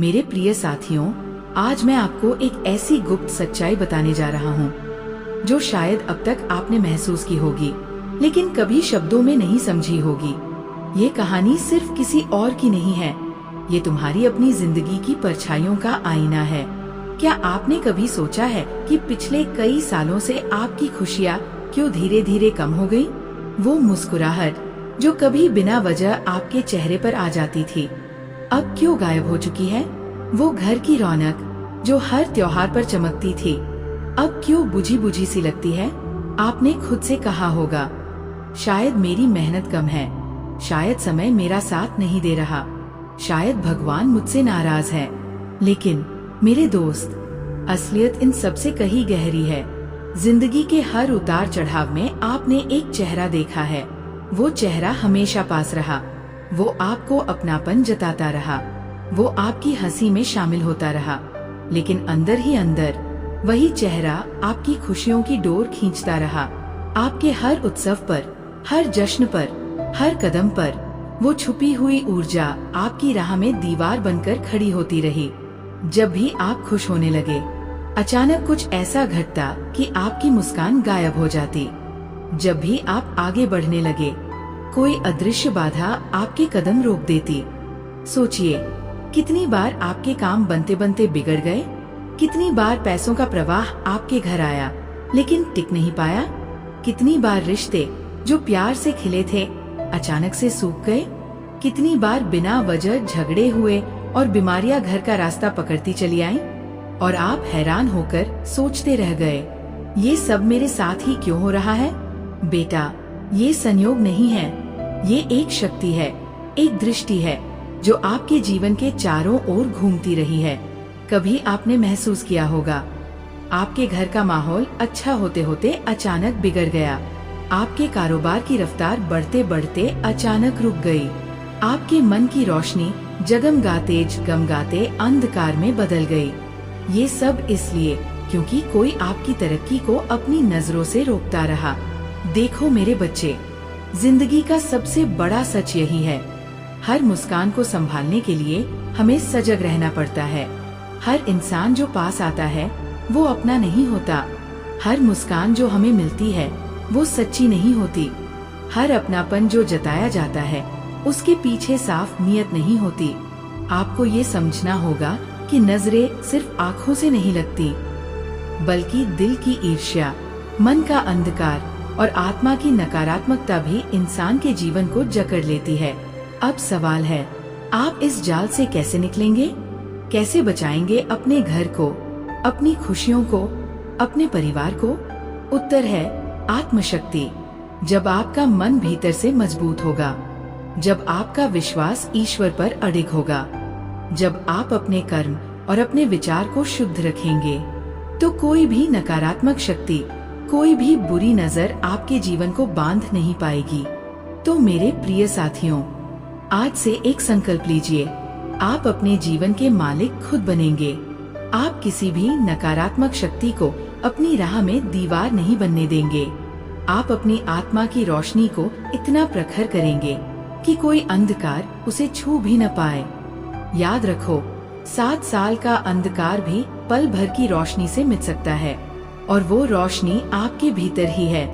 मेरे प्रिय साथियों, आज मैं आपको एक ऐसी गुप्त सच्चाई बताने जा रहा हूँ जो शायद अब तक आपने महसूस की होगी, लेकिन कभी शब्दों में नहीं समझी होगी। ये कहानी सिर्फ किसी और की नहीं है, ये तुम्हारी अपनी जिंदगी की परछाइयों का आईना है। क्या आपने कभी सोचा है कि पिछले कई सालों से आपकी खुशियाँ क्यों धीरे धीरे कम हो गई? वो मुस्कुराहट जो कभी बिना वजह आपके चेहरे पर आ जाती थी, अब क्यों गायब हो चुकी है? वो घर की रौनक जो हर त्योहार पर चमकती थी, अब क्यों बुझी बुझी सी लगती है? आपने खुद से कहा होगा, शायद मेरी मेहनत कम है, शायद समय मेरा साथ नहीं दे रहा, शायद भगवान मुझसे नाराज है। लेकिन मेरे दोस्त, असलियत इन सबसे कहीं गहरी है। जिंदगी के हर उतार चढ़ाव में आपने एक चेहरा देखा है। वो चेहरा हमेशा पास रहा, वो आपको अपनापन जताता रहा, वो आपकी हंसी में शामिल होता रहा, लेकिन अंदर ही अंदर वही चेहरा आपकी खुशियों की डोर खींचता रहा। आपके हर उत्सव पर, हर जश्न पर, हर कदम पर वो छुपी हुई ऊर्जा आपकी राह में दीवार बनकर खड़ी होती रही। जब भी आप खुश होने लगे, अचानक कुछ ऐसा घटता कि आपकी मुस्कान गायब हो जाती। जब भी आप आगे बढ़ने लगे, कोई अदृश्य बाधा आपके कदम रोक देती। सोचिए, कितनी बार आपके काम बनते बनते बिगड़ गए, कितनी बार पैसों का प्रवाह आपके घर आया लेकिन टिक नहीं पाया, कितनी बार रिश्ते जो प्यार से खिले थे अचानक से सूख गए, कितनी बार बिना वजह झगड़े हुए और बीमारियां घर का रास्ता पकड़ती चली आईं, और आप हैरान होकर सोचते रह गए, ये सब मेरे साथ ही क्यों हो रहा है? बेटा, ये संयोग नहीं है, ये एक शक्ति है, एक दृष्टि है जो आपके जीवन के चारों ओर घूमती रही है। कभी आपने महसूस किया होगा, आपके घर का माहौल अच्छा होते होते अचानक बिगड़ गया, आपके कारोबार की रफ्तार बढ़ते बढ़ते अचानक रुक गई, आपके मन की रोशनी जगमगाते जगमगाते अंधकार में बदल गई। ये सब इसलिए क्योंकि कोई आपकी तरक्की को अपनी नजरों से रोकता रहा। देखो मेरे बच्चे, जिंदगी का सबसे बड़ा सच यही है, हर मुस्कान को संभालने के लिए हमें सजग रहना पड़ता है। हर इंसान जो पास आता है वो अपना नहीं होता, हर मुस्कान जो हमें मिलती है वो सच्ची नहीं होती, हर अपनापन जो जताया जाता है उसके पीछे साफ नीयत नहीं होती। आपको ये समझना होगा कि नजरें सिर्फ आँखों से नहीं लगती, बल्कि दिल की ईर्ष्या, मन का अंधकार और आत्मा की नकारात्मकता भी इंसान के जीवन को जकड़ लेती है। अब सवाल है, आप इस जाल से कैसे निकलेंगे? कैसे बचाएंगे अपने घर को, अपनी खुशियों को, अपने परिवार को? उत्तर है आत्मशक्ति। जब आपका मन भीतर से मजबूत होगा, जब आपका विश्वास ईश्वर पर अडिग होगा, जब आप अपने कर्म और अपने विचार को शुद्ध रखेंगे, तो कोई भी नकारात्मक शक्ति, कोई भी बुरी नजर आपके जीवन को बांध नहीं पाएगी। तो मेरे प्रिय साथियों, आज से एक संकल्प लीजिए, आप अपने जीवन के मालिक खुद बनेंगे। आप किसी भी नकारात्मक शक्ति को अपनी राह में दीवार नहीं बनने देंगे। आप अपनी आत्मा की रोशनी को इतना प्रखर करेंगे कि कोई अंधकार उसे छू भी न पाए। याद रखो, 7 साल का अंधकार भी पल भर की रोशनी से मिट सकता है, और वो रोशनी आपके भीतर ही है।